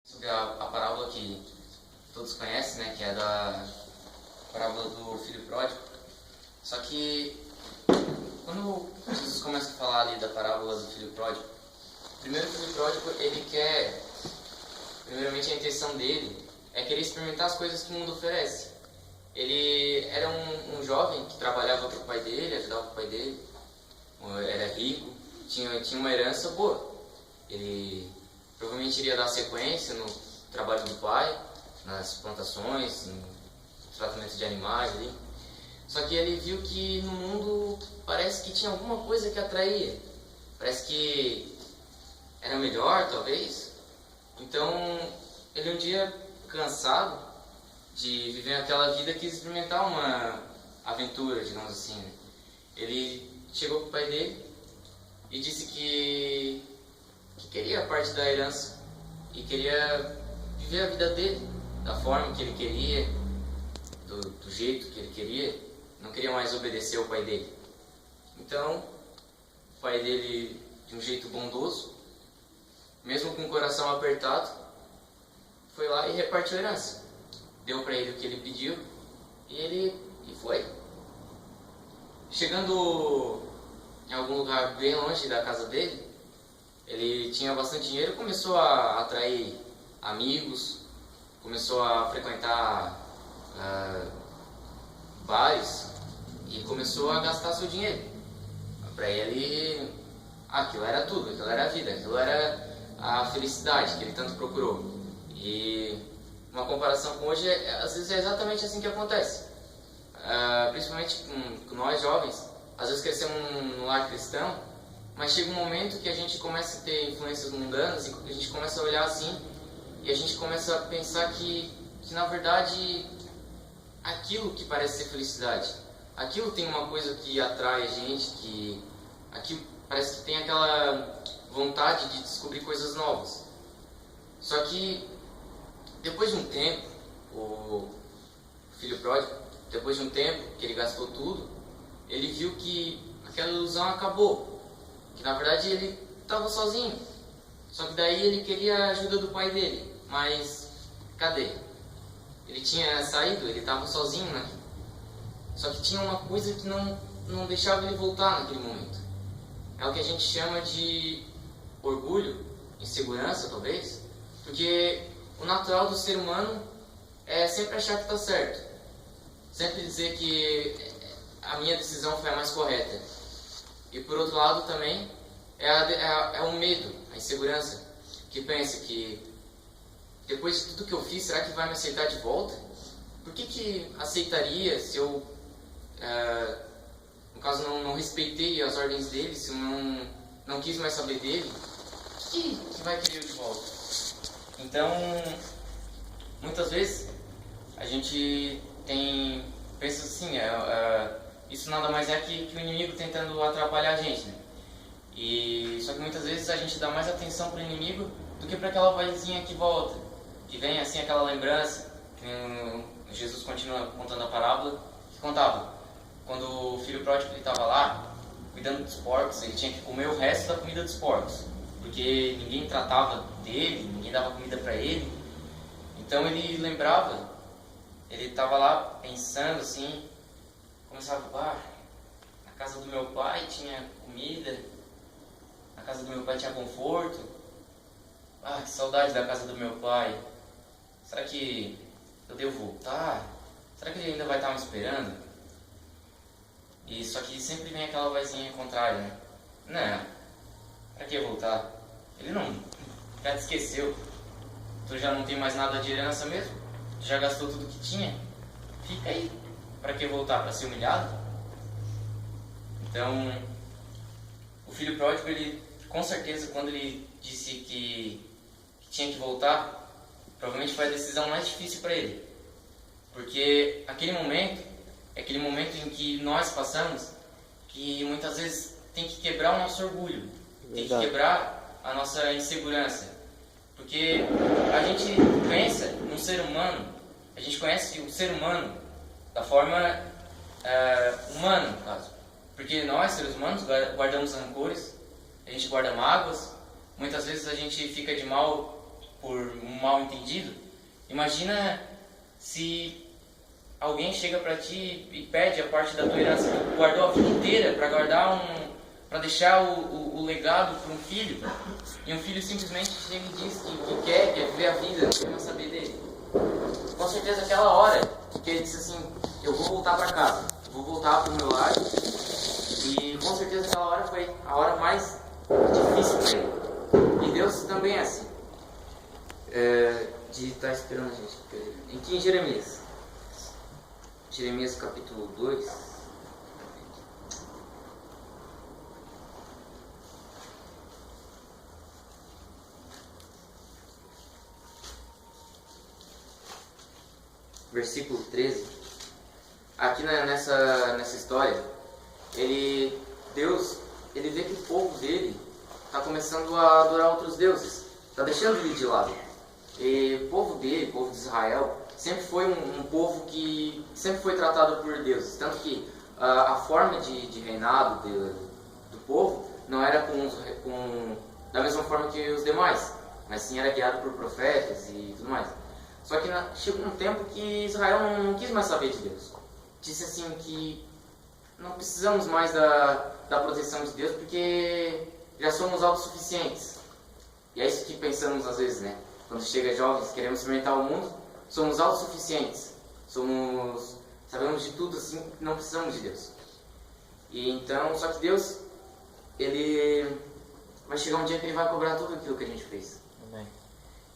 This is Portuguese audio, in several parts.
Sobre a parábola que todos conhecem, né, que é da parábola do filho pródigo. Só que quando Jesus começa a falar ali da parábola do filho pródigo, primeiro o filho pródigo, ele quer, primeiramente a intenção dele é querer experimentar as coisas que o mundo oferece. Ele era um jovem que trabalhava para o pai dele, ajudava o pai dele, era rico, tinha uma herança boa. Ele provavelmente iria dar sequência no trabalho do pai, nas plantações, no tratamento de animais ali. Só que ele viu que no mundo parece que tinha alguma coisa que atraía. Parece que era melhor, talvez. Então, ele um dia, cansado de viver aquela vida, quis experimentar uma aventura, digamos assim, né? Ele chegou para o pai dele e disse que queria a parte da herança e queria viver a vida dele da forma que ele queria, do jeito que ele queria, não queria mais obedecer ao pai dele. Então, o pai dele, de um jeito bondoso, mesmo com o coração apertado, foi lá e repartiu a herança. Deu para ele o que ele pediu e foi. Chegando em algum lugar bem longe da casa dele, ele tinha bastante dinheiro e começou a atrair amigos, começou a frequentar bares e começou a gastar seu dinheiro. Para ele, aquilo era tudo, aquilo era a vida, aquilo era a felicidade que ele tanto procurou. E uma comparação com hoje, às vezes é exatamente assim que acontece. Principalmente com nós jovens, às vezes crescemos num lar cristão, mas chega um momento que a gente começa a ter influências mundanas e a gente começa a olhar assim e a gente começa a pensar que na verdade aquilo que parece ser felicidade, aquilo tem uma coisa que atrai a gente, que aquilo parece que tem aquela vontade de descobrir coisas novas. Só que depois de um tempo, o filho pródigo, depois de um tempo que ele gastou tudo, ele viu que aquela ilusão acabou, que na verdade ele estava sozinho. Só que daí ele queria a ajuda do pai dele, mas cadê? Ele tinha saído, ele estava sozinho, né? Só que tinha uma coisa que não deixava ele voltar naquele momento. É o que a gente chama de orgulho, insegurança talvez, porque o natural do ser humano é sempre achar que está certo, sempre dizer que a minha decisão foi a mais correta. E por outro lado também é o medo, a insegurança, que pensa que depois de tudo que eu fiz, será que vai me aceitar de volta? Por que aceitaria se eu, no caso, não respeitei as ordens dele, se eu não quis mais saber dele? O que vai querer de volta? Então, muitas vezes a gente pensa assim, isso nada mais é que o inimigo tentando atrapalhar a gente, né? Só que muitas vezes a gente dá mais atenção para o inimigo do que para aquela vozinha que volta, que vem assim aquela lembrança, que Jesus continua contando a parábola, que contava quando o filho pródigo estava lá, cuidando dos porcos, ele tinha que comer o resto da comida dos porcos, porque ninguém tratava dele, ninguém dava comida para ele. Então ele lembrava, ele estava lá pensando assim, começava, na casa do meu pai tinha comida, na casa do meu pai tinha conforto, que saudade da casa do meu pai, será que eu devo voltar? Será que ele ainda vai estar me esperando? E só que sempre vem aquela vozinha contrária, né? Não, pra que voltar? Ele já te esqueceu, tu já não tem mais nada de herança mesmo, tu já gastou tudo que tinha, fica aí, pra que voltar? Pra ser humilhado? Então, o filho pródigo, ele, com certeza, quando ele disse que tinha que voltar, provavelmente foi a decisão mais difícil para ele, porque aquele momento é aquele momento em que nós passamos, que muitas vezes tem que quebrar o nosso orgulho, tem que quebrar a nossa insegurança, porque a gente pensa num ser humano, a gente conhece o ser humano da forma humana, no caso, porque nós, seres humanos, guardamos rancores, a gente guarda mágoas, muitas vezes a gente fica de mal por um mal entendido, imagina se alguém chega para ti e pede a parte da tua herança que tu guardou a vida inteira para deixar o legado para um filho, e um filho simplesmente chega e diz que quer viver a vida, não quer mais saber dele. Com certeza aquela hora que ele disse assim, eu vou voltar para casa, eu vou voltar para o meu lar, e com certeza aquela hora foi a hora mais difícil para ele. E Deus também é assim, de estar esperando a gente. Aqui em Jeremias capítulo 2, versículo 13, aqui nessa história, Deus vê que o povo dele está começando a adorar outros deuses, está deixando ele de lado. E o povo dele, o povo de Israel, sempre foi um povo que sempre foi tratado por deuses, tanto que a forma de reinado do povo não era da mesma forma que os demais, mas sim era guiado por profetas e tudo mais. Só que chegou um tempo que Israel não quis mais saber de Deus. Disse assim que não precisamos mais da proteção de Deus porque já somos autossuficientes. E é isso que pensamos às vezes, né? Quando chega jovens, queremos experimentar o mundo, somos autossuficientes. Sabemos de tudo assim, não precisamos de Deus. E então, só que Deus, Ele vai chegar um dia que Ele vai cobrar tudo aquilo que a gente fez. Amém.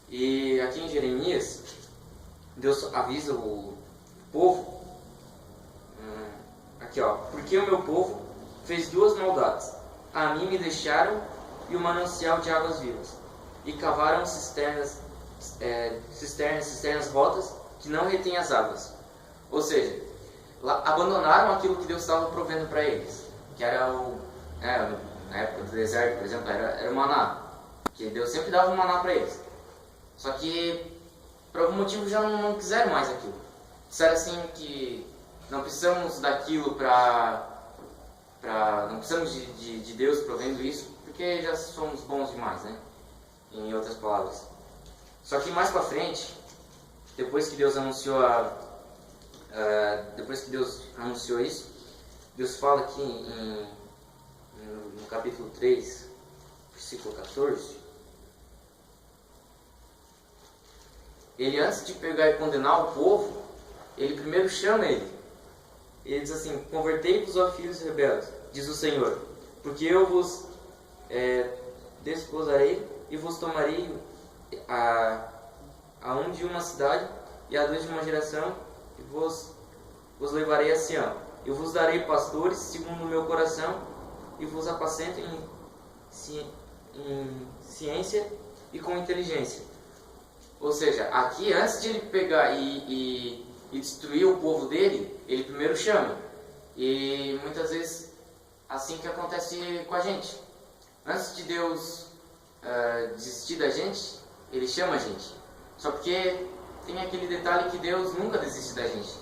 E aqui em Jeremias, Deus avisa o povo, aqui ó, porque o meu povo fez duas maldades, a mim me deixaram e o manancial de águas vivas, e cavaram cisternas rotas que não retêm as águas. Ou seja, abandonaram aquilo que Deus estava provendo para eles, que era na época do deserto, por exemplo, era o maná, que Deus sempre dava um maná para eles. Só que por algum motivo já não quiseram mais aquilo. Disseram assim que não precisamos daquilo não precisamos de Deus provendo isso, porque já somos bons demais, né? Em outras palavras. Só que mais para frente, depois que Deus anunciou isso, Deus fala aqui no capítulo 3, versículo 14. Ele, antes de pegar e condenar o povo, ele primeiro chama ele. Ele diz assim, convertei-vos, ó filhos rebeldes, diz o Senhor, porque eu vos desposarei e vos tomarei a um de uma cidade e a dois de uma geração, e vos levarei a Sião. Eu vos darei pastores segundo o meu coração, e vos apacento em ciência e com inteligência. Ou seja, aqui antes de ele pegar e destruir o povo dele, ele primeiro chama. E muitas vezes assim que acontece com a gente. Antes de Deus desistir da gente, Ele chama a gente. Só porque tem aquele detalhe que Deus nunca desiste da gente.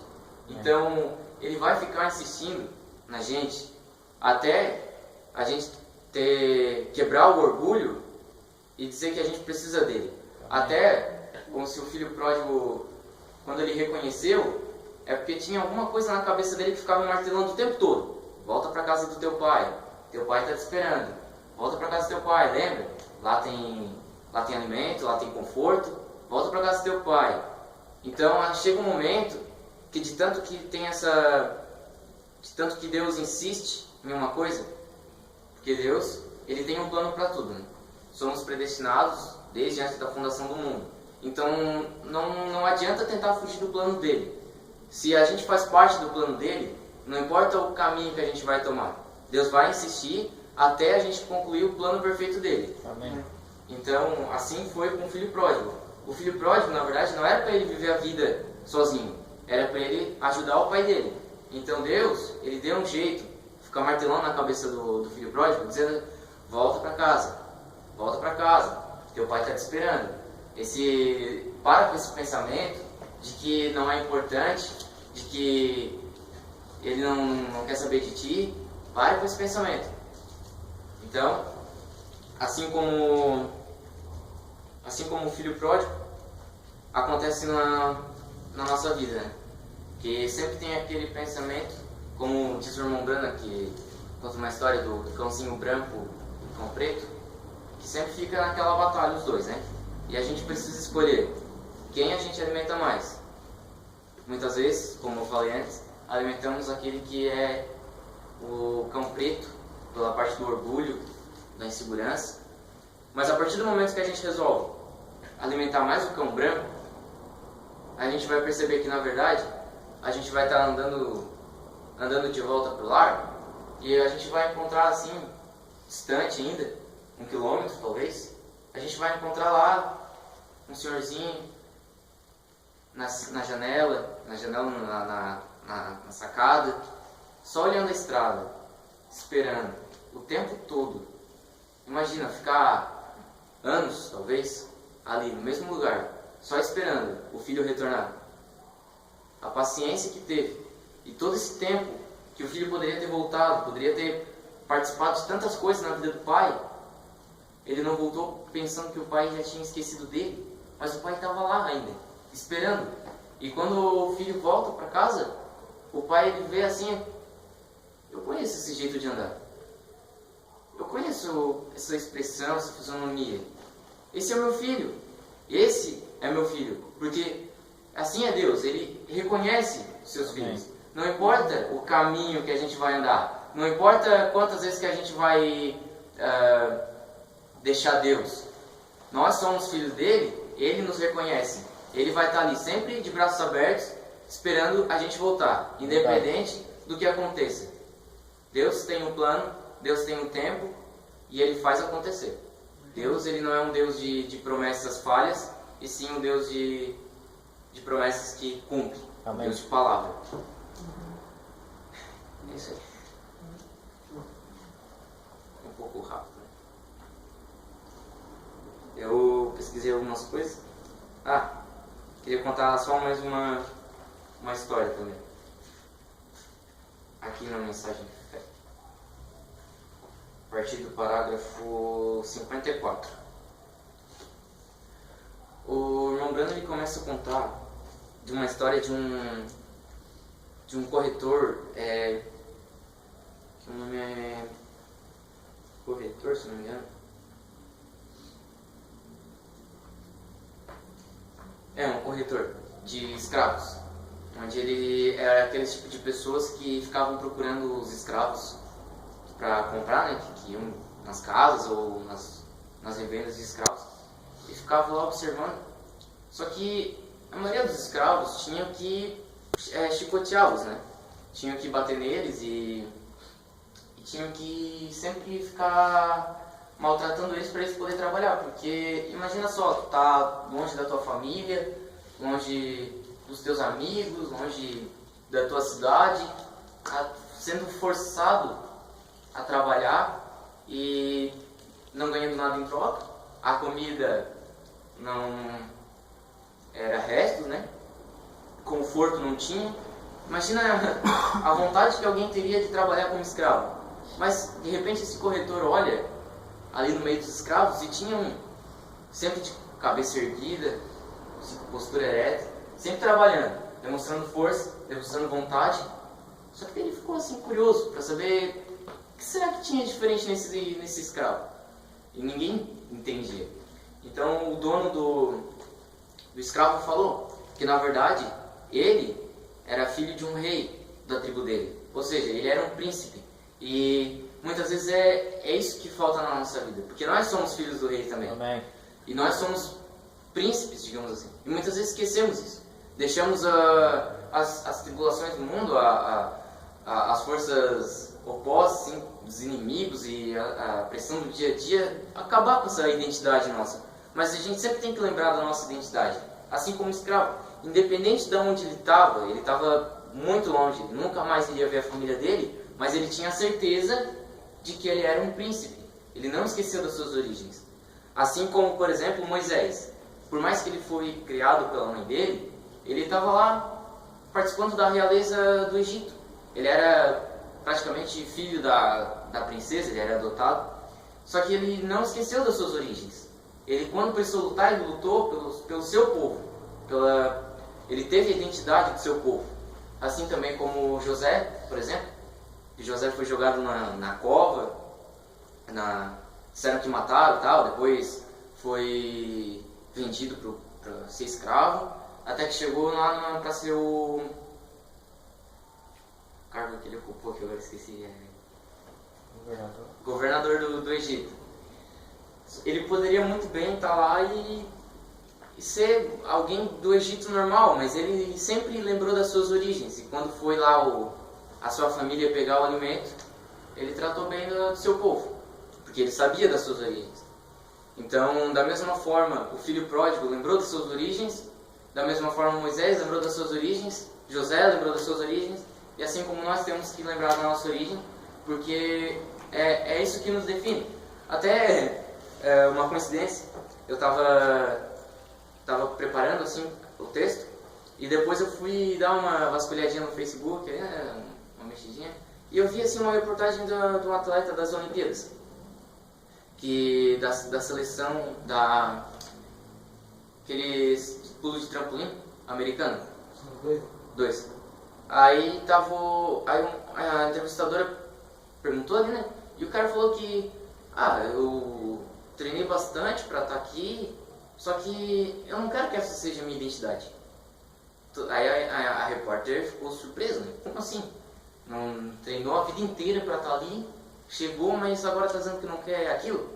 Então Ele vai ficar insistindo na gente até a gente quebrar o orgulho e dizer que a gente precisa dele. Até como se o filho pródigo, quando ele reconheceu, é porque tinha alguma coisa na cabeça dele que ficava martelando o tempo todo. Volta para casa do teu pai está te esperando. Volta para casa do teu pai, lembra? Lá tem alimento, lá tem conforto. Volta para casa do teu pai. Então chega um momento que de tanto que Deus insiste em uma coisa, porque Deus, Ele tem um plano para tudo, né? Somos predestinados desde antes da fundação do mundo. Então não adianta tentar fugir do plano dele. Se a gente faz parte do plano dele, não importa o caminho que a gente vai tomar, Deus vai insistir até a gente concluir o plano perfeito dele. Amém. Então assim foi com o filho pródigo. O filho pródigo, na verdade, não era para ele viver a vida sozinho, era para ele ajudar o pai dele. Então Deus, Ele deu um jeito, ficar martelando na cabeça do filho pródigo, dizendo, volta para casa, teu pai está te esperando. Para com esse pensamento de que não é importante, de que ele não quer saber de ti. Pare com esse pensamento. Então, assim como assim como o filho pródigo, acontece na nossa vida, né? Que sempre tem aquele pensamento, como diz o irmão Brana, que conta uma história do cãozinho branco e cão preto, que sempre fica naquela batalha os dois, né? E a gente precisa escolher quem a gente alimenta mais. Muitas vezes, como eu falei antes, alimentamos aquele que é o cão preto, pela parte do orgulho, da insegurança. Mas a partir do momento que a gente resolve alimentar mais o cão branco, a gente vai perceber que, na verdade, a gente vai estar andando de volta para o lar e a gente vai encontrar, assim, distante ainda, 1 quilômetro talvez, a gente vai encontrar lá um senhorzinho na janela, na sacada, só olhando a estrada, esperando, o tempo todo. Imagina, ficar anos, talvez, ali no mesmo lugar, só esperando o filho retornar. A paciência que teve, e todo esse tempo que o filho poderia ter voltado, poderia ter participado de tantas coisas na vida do pai, ele não voltou pensando que o pai já tinha esquecido dele, mas o pai estava lá ainda, esperando. E quando o filho volta para casa, o pai ele vê assim: eu conheço esse jeito de andar, eu conheço essa expressão, essa fisionomia. Esse é meu filho, esse é meu filho, porque assim é Deus, Ele reconhece os seus filhos. Não importa o caminho que a gente vai andar, não importa quantas vezes que a gente vai deixar Deus. Nós somos filhos dele, Ele nos reconhece. Ele vai estar ali sempre de braços abertos, esperando a gente voltar, independente do que aconteça. Deus tem um plano, Deus tem um tempo e Ele faz acontecer. Deus ele não é um Deus de promessas falhas, e sim um Deus de promessas que cumpre. Amém. Deus de palavra. É isso aí. Um pouco rápido. Eu pesquisei algumas coisas. Queria contar só mais uma história também. Aqui na mensagem de fé. A partir do parágrafo 54. O irmão Brando ele começa a contar de uma história de um corretor, que o nome é corretor, se não me engano. É um corretor de escravos, onde ele era aquele tipo de pessoas que ficavam procurando os escravos para comprar, né, que iam nas casas ou nas revendas de escravos, e ficavam lá observando. Só que a maioria dos escravos tinham que chicoteá-los, né? Tinham que bater neles e tinham que sempre ficar maltratando eles para eles poderem trabalhar. Porque imagina só, tu tá longe da tua família, longe dos teus amigos, longe da tua cidade, sendo forçado a trabalhar e não ganhando nada em troca. A comida não era restos, né? Conforto não tinha. Imagina a vontade que alguém teria de trabalhar como escravo. Mas de repente esse corretor olha ali no meio dos escravos e tinha sempre de cabeça erguida, postura ereta, sempre trabalhando, demonstrando força, demonstrando vontade. Só que ele ficou assim curioso para saber o que será que tinha diferente nesse escravo. E ninguém entendia. Então o dono do escravo falou que na verdade ele era filho de um rei da tribo dele. Ou seja, ele era um príncipe. E muitas vezes é isso que falta na nossa vida. Porque nós somos filhos do rei também. Amém. E nós somos príncipes, digamos assim. E muitas vezes esquecemos isso. Deixamos as tribulações do mundo, as forças opostas, assim, dos inimigos e a pressão do dia a dia acabar com essa identidade nossa. Mas a gente sempre tem que lembrar da nossa identidade. Assim como o escravo. Independente de onde ele estava muito longe, nunca mais iria ver a família dele, mas ele tinha a certeza de que ele era um príncipe. Ele não esqueceu das suas origens. Assim como, por exemplo, Moisés. Por mais que ele foi criado pela mãe dele, ele estava lá participando da realeza do Egito. Ele era praticamente filho da princesa, ele era adotado. Só que ele não esqueceu das suas origens. ele quando precisou lutar, ele lutou pelo seu povo. Ele teve a identidade do seu povo. Assim também como José, por exemplo. José foi jogado na cova, disseram que mataram e tal, depois foi vendido para ser escravo, até que chegou lá para ser o cargo que ele ocupou, que eu agora esqueci. Governador do Egito. Ele poderia muito bem estar lá e ser alguém do Egito normal, mas ele sempre lembrou das suas origens. E quando foi lá a sua família pegar o alimento, ele tratou bem do seu povo, porque ele sabia das suas origens. Então, da mesma forma, o filho pródigo lembrou das suas origens, da mesma forma Moisés lembrou das suas origens, José lembrou das suas origens, e assim como nós temos que lembrar da nossa origem, porque é isso que nos define. Até uma coincidência, eu estava preparando assim o texto, e depois eu fui dar uma vasculhadinha no Facebook, uma mexidinha, e eu vi assim uma reportagem de um atleta das Olimpíadas, da seleção aqueles pulos de trampolim americano. Dois. Aí a entrevistadora perguntou ali, né? E o cara falou que eu treinei bastante para estar aqui, só que eu não quero que essa seja a minha identidade. Aí a repórter ficou surpresa, né? Como assim? Não treinou a vida inteira para estar ali, chegou, mas agora está dizendo que não quer aquilo?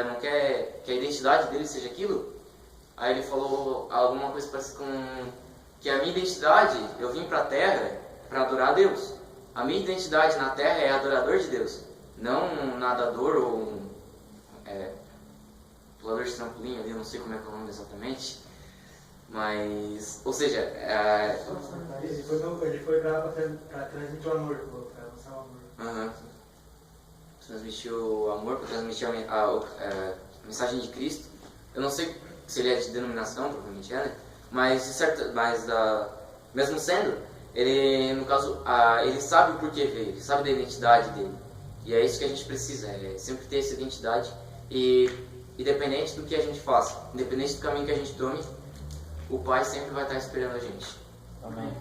Não quer que a identidade dele seja aquilo? Aí ele falou alguma coisa parecida com que a minha identidade, eu vim para a Terra para adorar a Deus. A minha identidade na Terra é adorador de Deus, não um nadador ou pulador de trampolim ali, eu não sei como é que é o nome exatamente. Mas, ou seja, ele foi para transmitir o amor, para mostrar o amor. Transmitir o amor, para transmitir a mensagem de Cristo. Eu não sei se ele é de denominação, provavelmente né? Mas mesmo sendo, ele, no caso, ele sabe o porquê veio, ele sabe da identidade dele. E é isso que a gente precisa, sempre ter essa identidade. E independente do que a gente faça, independente do caminho que a gente tome, o Pai sempre vai estar esperando a gente. Amém.